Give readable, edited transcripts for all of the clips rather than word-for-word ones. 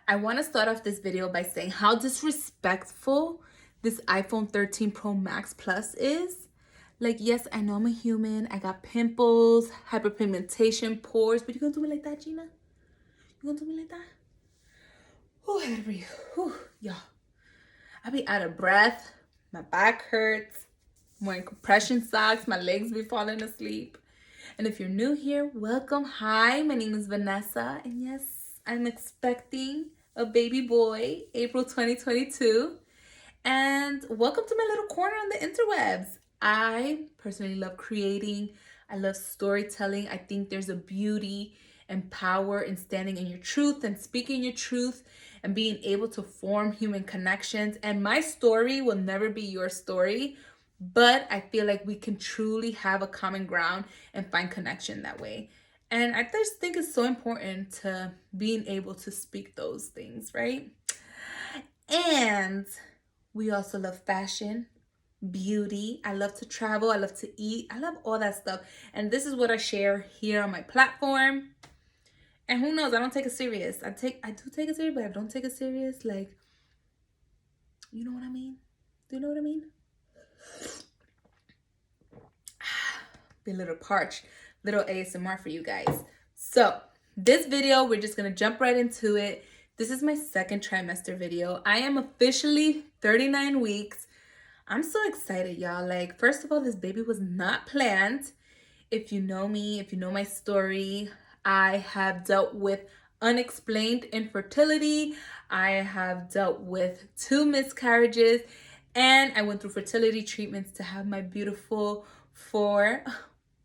I want to start off this video by saying how disrespectful this iPhone 13 Pro Max Plus is. Like, yes, I know I'm a human. I got pimples, hyperpigmentation, pores, but you gonna do me like that, Gina? You gonna do me like that? Oh, I gotta breathe. Whew, y'all. I be out of breath. My back hurts. I'm wearing compression socks. My legs be falling asleep. And if you're new here, welcome. Hi, my name is Vanessa. And yes, I'm expecting a baby boy, April 2022. And welcome to my little corner on the interwebs. I personally love creating. I love storytelling. I think there's a beauty and power in standing in your truth and speaking your truth and being able to form human connections. And my story will never be your story, but I feel like we can truly have a common ground and find connection that way. And I just think it's so important to being able to speak those things, right? And we also love fashion, beauty. I love to travel. I love to eat. I love all that stuff. And this is what I share here on my platform. And who knows, I don't take it serious. I do take it serious, but I don't take it serious. Like, you know what I mean? Do you know what I mean? Be a little parched. Little ASMR for you guys. So this video, we're just gonna jump right into it. This is my second trimester video. I am officially 39 weeks. I'm so excited, y'all. Like, first of all, this baby was not planned. If you know me, if you know my story, I have dealt with unexplained infertility. I have dealt with 2 miscarriages, and I went through fertility treatments to have my beautiful 4.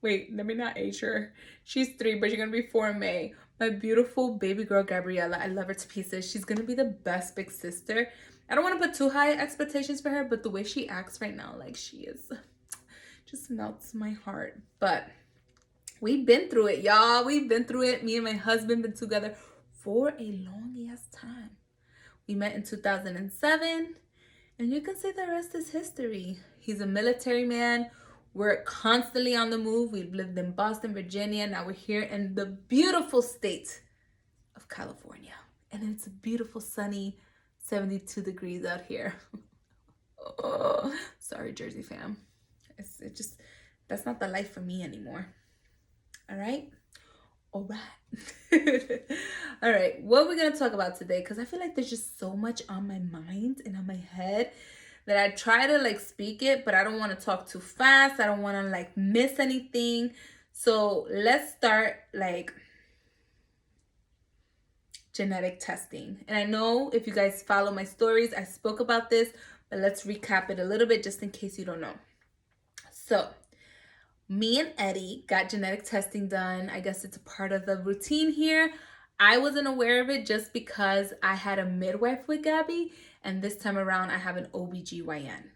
Wait, let me not age her. She's 3, but she's gonna be 4 in May. My beautiful baby girl, Gabriella. I love her to pieces. She's gonna be the best big sister. I don't want to put too high expectations for her, but the way she acts right now, like she is, just melts my heart. But we've been through it, y'all. We've been through it. Me and my husband been together for a long ass time. We met in 2007, and you can say the rest is history. He's a military man. We're constantly on the move. We've lived in Boston, Virginia. Now we're here in the beautiful state of California. And it's a beautiful, sunny 72 degrees out here. Oh, sorry, Jersey fam. It just, that's not the life for me anymore. All right? All right. All right. What we're going to talk about today, because I feel like there's just so much on my mind and on my head that I try to like speak it, but I don't want to talk too fast. I don't want to like miss anything. So let's start like genetic testing. And I know if you guys follow my stories, I spoke about this, but let's recap it a little bit just in case you don't know. So me and Eddie got genetic testing done. I guess it's a part of the routine here. I wasn't aware of it just because I had a midwife with Gabby, and this time around I have an OBGYN.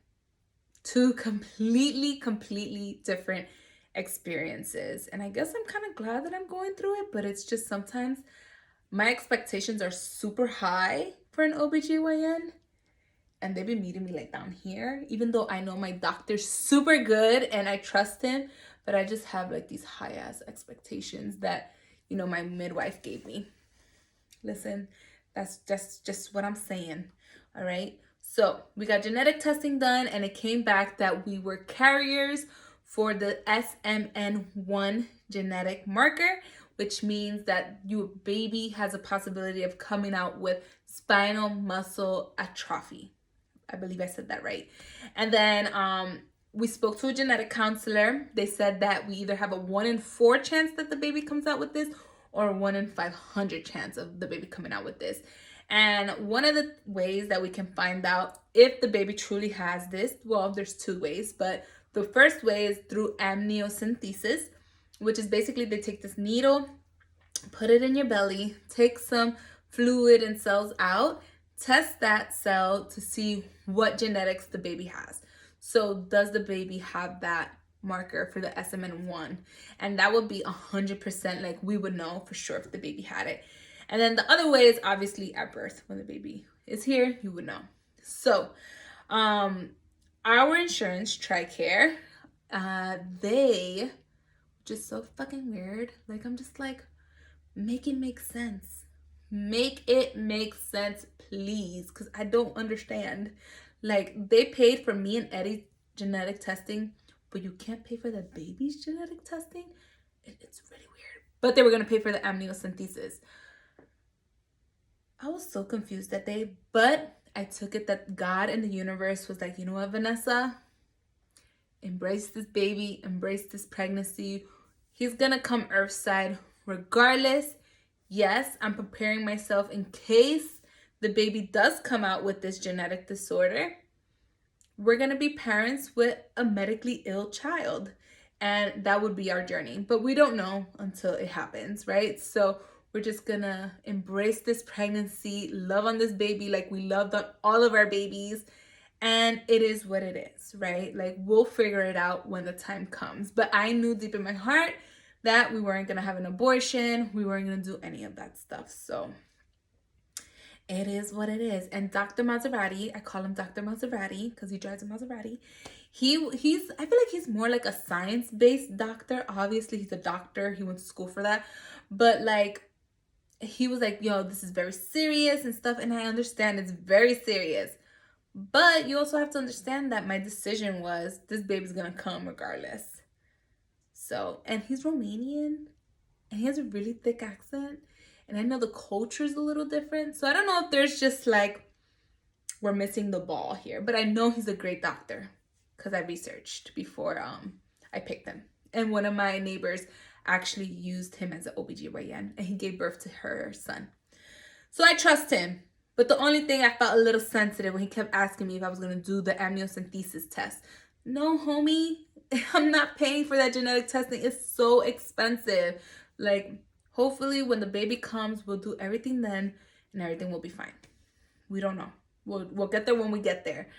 2 completely different experiences. And I guess I'm kind of glad that I'm going through it, but it's just sometimes my expectations are super high for an OBGYN, and they've been meeting me like down here, even though I know my doctor's super good and I trust him, but I just have like these high ass expectations that, you know, my midwife gave me. Listen, that's just what I'm saying. All right. So we got genetic testing done, and it came back that we were carriers for the SMN1 genetic marker, which means that your baby has a possibility of coming out with spinal muscle atrophy. I believe I said that right. And then we spoke to a genetic counselor. They said that we either have a 1 in 4 chance that the baby comes out with this, or a 1 in 500 chance of the baby coming out with this. And one of the ways that we can find out if the baby truly has this, well, there's 2 ways, but the first way is through amniosynthesis, which is basically they take this needle, put it in your belly, take some fluid and cells out, test that cell to see what genetics the baby has. So does the baby have that marker for the SMN1? And that would be 100%, like we would know for sure if the baby had it. And then the other way is obviously at birth. When the baby is here, you would know. So our insurance, TRICARE, they, just so fucking weird, like I'm just like, make it make sense. Make it make sense, please, because I don't understand. Like, they paid for me and Eddie's genetic testing, but you can't pay for the baby's genetic testing? It's really weird. But they were going to pay for the amniocentesis. I was so confused that day, but I took it that God and the universe was like, you know what, Vanessa? Embrace this baby, embrace this pregnancy. He's going to come earthside regardless. Yes, I'm preparing myself in case the baby does come out with this genetic disorder. We're going to be parents with a medically ill child, and that would be our journey. But we don't know until it happens, right? So we're just going to embrace this pregnancy, love on this baby like we loved on all of our babies. And it is what it is, right? Like, we'll figure it out when the time comes. But I knew deep in my heart that we weren't going to have an abortion. We weren't going to do any of that stuff. So it is what it is. And Dr. Maserati, I call him Dr. Maserati because he drives a Maserati. He's I feel like he's more like a science-based doctor. Obviously, he's a doctor. He went to school for that. But like, he was like, yo, this is very serious and stuff. And I understand it's very serious. But you also have to understand that my decision was this baby's going to come regardless. So, and he's Romanian and he has a really thick accent. And I know the culture is a little different. So I don't know if there's just like, we're missing the ball here. But I know he's a great doctor because I researched before I picked him. And one of my neighbors actually used him as an OBGYN. And he gave birth to her son. So I trust him. But the only thing I felt a little sensitive when he kept asking me if I was going to do the amniocentesis test. No, homie. I'm not paying for that genetic testing. It's so expensive. Like, hopefully when the baby comes, we'll do everything then and everything will be fine. We don't know. We'll get there when we get there.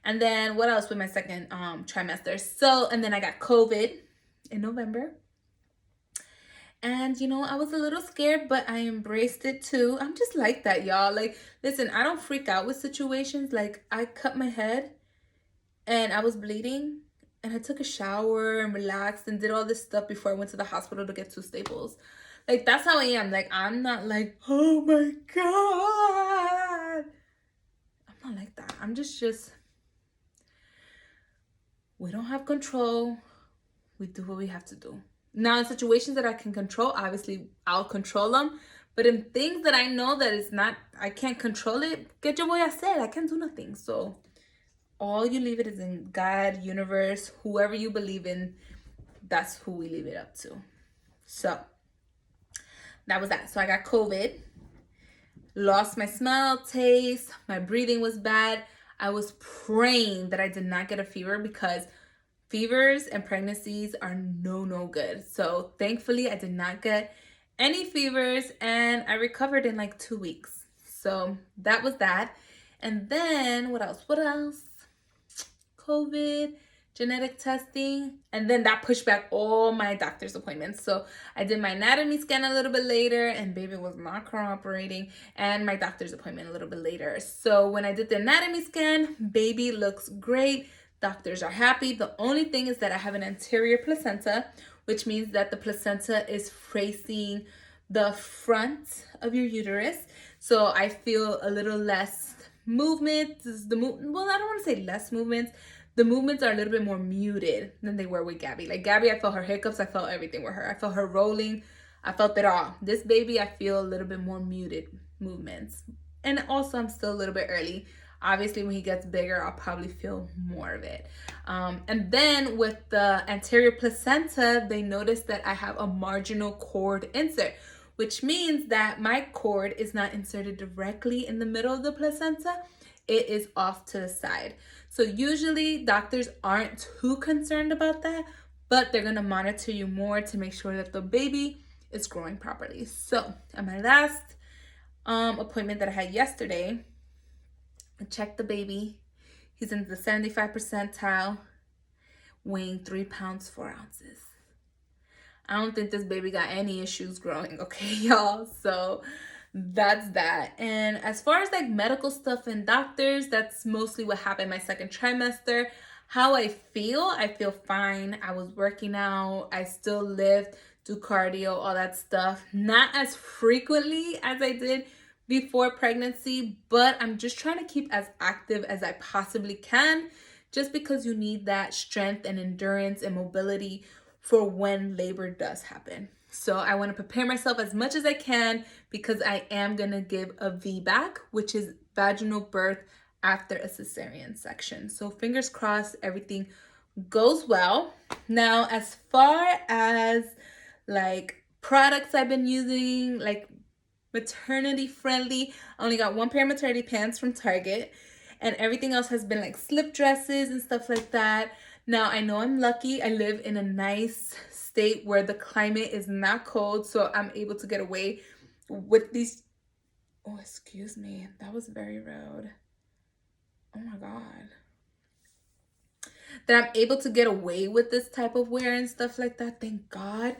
And then what else with my second trimester? So, and then I got COVID in November. And, you know, I was a little scared, but I embraced it too. I'm just like that, y'all. Like, listen, I don't freak out with situations. Like, I cut my head and I was bleeding. And I took a shower and relaxed and did all this stuff before I went to the hospital to get 2 staples. Like, that's how I am. Like, I'm not like, oh my God. I'm not like that. I'm just, we don't have control. We do what we have to do. Now, in situations that I can control, obviously, I'll control them. But in things that I know that it's not, I can't control it, ¿qué yo voy a hacer? I can't do nothing. So all you leave it is in God, universe, whoever you believe in, that's who we leave it up to. So that was that. So I got COVID, lost my smell, taste, my breathing was bad. I was praying that I did not get a fever because fevers and pregnancies are no good. So thankfully I did not get any fevers and I recovered in like 2 weeks. So that was that. And then what else? COVID, genetic testing, and then that pushed back all my doctor's appointments. So I did my anatomy scan a little bit later and baby was not cooperating, and my doctor's appointment a little bit later. So when I did the anatomy scan, baby looks great. Doctors are happy. The only thing is that I have an anterior placenta, which means that the placenta is facing the front of your uterus. So I feel a little less movement. Well, I don't want to say less movements. The movements are a little bit more muted than they were with Gabby. Like Gabby, I felt her hiccups. I felt everything with her. I felt her rolling. I felt it all. This baby, I feel a little bit more muted movements. And also, I'm still a little bit early. Obviously, when he gets bigger, I'll probably feel more of it. And then with the anterior placenta, they noticed that I have a marginal cord insert, which means that my cord is not inserted directly in the middle of the placenta. It is off to the side. So usually doctors aren't too concerned about that, but they're gonna monitor you more to make sure that the baby is growing properly. So at my last appointment that I had yesterday, I checked the baby. He's in the 75th percentile, weighing 3 pounds, 4 ounces. I don't think this baby got any issues growing, okay, y'all? So that's that. And as far as like medical stuff and doctors, that's mostly what happened my second trimester. How I feel fine. I was working out. I still lived do cardio, all that stuff. Not as frequently as I did before pregnancy, but I'm just trying to keep as active as I possibly can, just because you need that strength and endurance and mobility for when labor does happen. So I want to prepare myself as much as I can, because I am going to give a VBAC, which is vaginal birth after a cesarean section. So fingers crossed everything goes well. Now, as far as like products I've been using, like maternity friendly, I only got one pair of maternity pants from Target, and everything else has been like slip dresses and stuff like that. Now, I know I'm lucky. I live in a nice state where the climate is not cold, so I'm able to get away with these. Oh, excuse me, that was very rude. Oh my God. That I'm able to get away with this type of wear and stuff like that, thank God,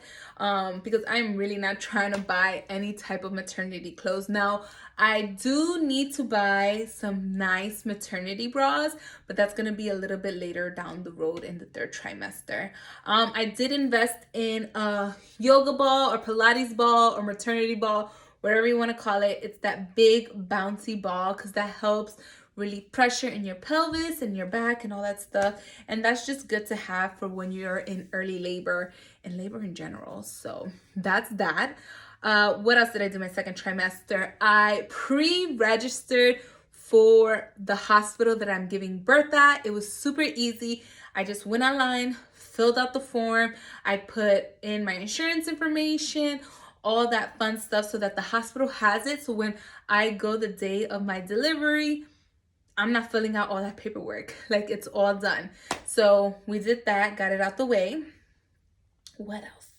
because I'm really not trying to buy any type of maternity clothes. Now, I do need to buy some nice maternity bras, but that's going to be a little bit later down the road in the 3rd trimester. I did invest in a yoga ball or Pilates ball or maternity ball, whatever you want to call it. It's that big bouncy ball, because that helps relieve pressure in your pelvis and your back and all that stuff. And that's just good to have for when you're in early labor and labor in general. So that's that. What else did I do my 2nd trimester? I pre-registered for the hospital that I'm giving birth at. It was super easy. I just went online, filled out the form. I put in my insurance information, all that fun stuff, so that the hospital has it. So when I go the day of my delivery, I'm not filling out all that paperwork. Like, it's all done. So we did that, got it out the way. What else?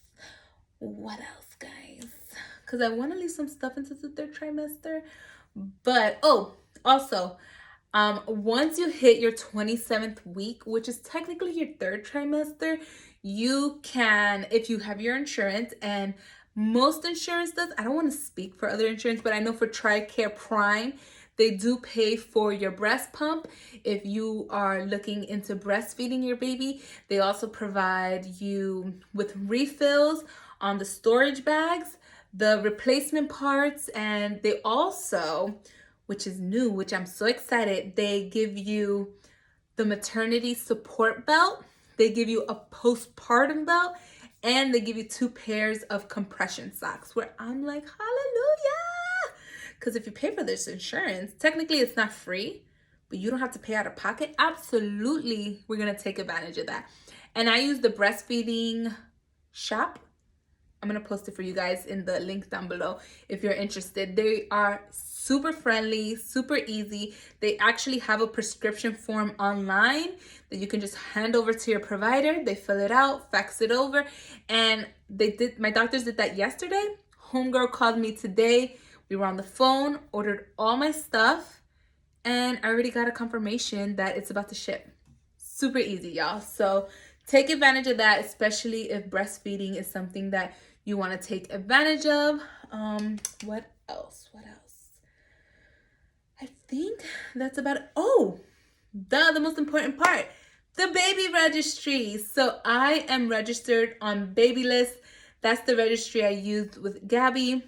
What else, guys? Because I want to leave some stuff into the 3rd trimester. But, oh, also, once you hit your 27th week, which is technically your 3rd trimester, you can, if you have your insurance, and most insurance does, I don't want to speak for other insurance, but I know for TRICARE Prime, they do pay for your breast pump if you are looking into breastfeeding your baby. They also provide you with refills on the storage bags, the replacement parts, and they also, which is new, which I'm so excited, they give you the maternity support belt, they give you a postpartum belt, and they give you 2 pairs of compression socks, where I'm like, hallelujah! Because if you pay for this insurance, technically it's not free, but you don't have to pay out of pocket. Absolutely, we're going to take advantage of that. And I use the breastfeeding shop. I'm going to post it for you guys in the link down below if you're interested. They are super friendly, super easy. They actually have a prescription form online that you can just hand over to your provider. They fill it out, fax it over. And my doctors did that yesterday. Homegirl called me today. We were on the phone, ordered all my stuff, and I already got a confirmation that it's about to ship. Super easy, y'all. So take advantage of that, especially if breastfeeding is something that you want to take advantage of. What else? I think that's about it. Oh, the most important part, the baby registry. So I am registered on Babylist. That's the registry I used with Gabby.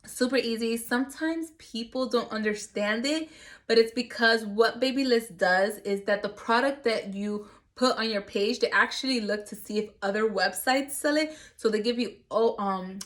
Super easy. Sometimes people don't understand it, but it's because what Babylist does is that the product that you put on your page, they actually look to see if other websites sell it. So they give you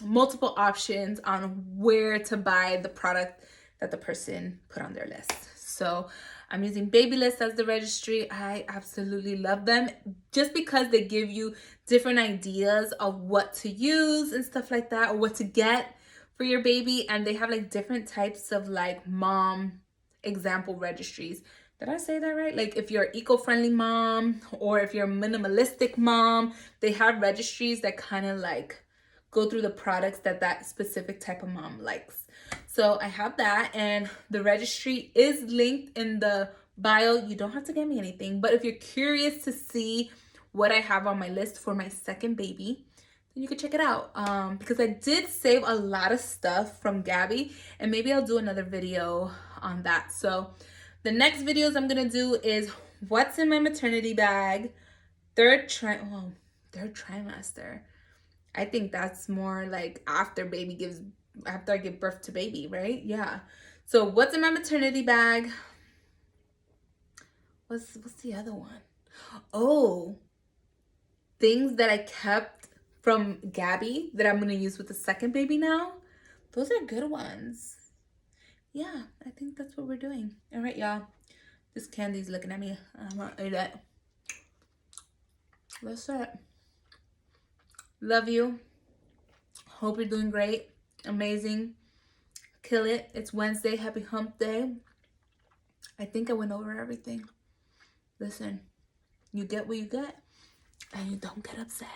multiple options on where to buy the product that the person put on their list. So I'm using Babylist as the registry. I absolutely love them, just because they give you different ideas of what to use and stuff like that, or what to get for your baby. And they have like different types of like mom example registries. Did I say that right? Like if you're eco-friendly mom, or if you're a minimalistic mom, they have registries that kind of like go through the products that that specific type of mom likes. So I have that, and the registry is linked in the bio. You don't have to get me anything, but if you're curious to see what I have on my list for my 2nd baby, then you can check it out, because I did save a lot of stuff from Gabby, and maybe I'll do another video on that. So the next videos I'm gonna do is what's in my maternity bag, third trimester. I think that's more like after I give birth to baby, right? Yeah. So what's in my maternity bag? What's the other one? Oh, things that I kept from Gabby that I'm gonna use with the second baby now. Those are good ones. Yeah, I think that's what we're doing. All right, y'all. This candy's looking at me. I'm gonna eat it. That's it. Love you. Hope you're doing great. Amazing. Kill it. It's Wednesday. Happy hump day. I think I went over everything. Listen, you get what you get and you don't get upset.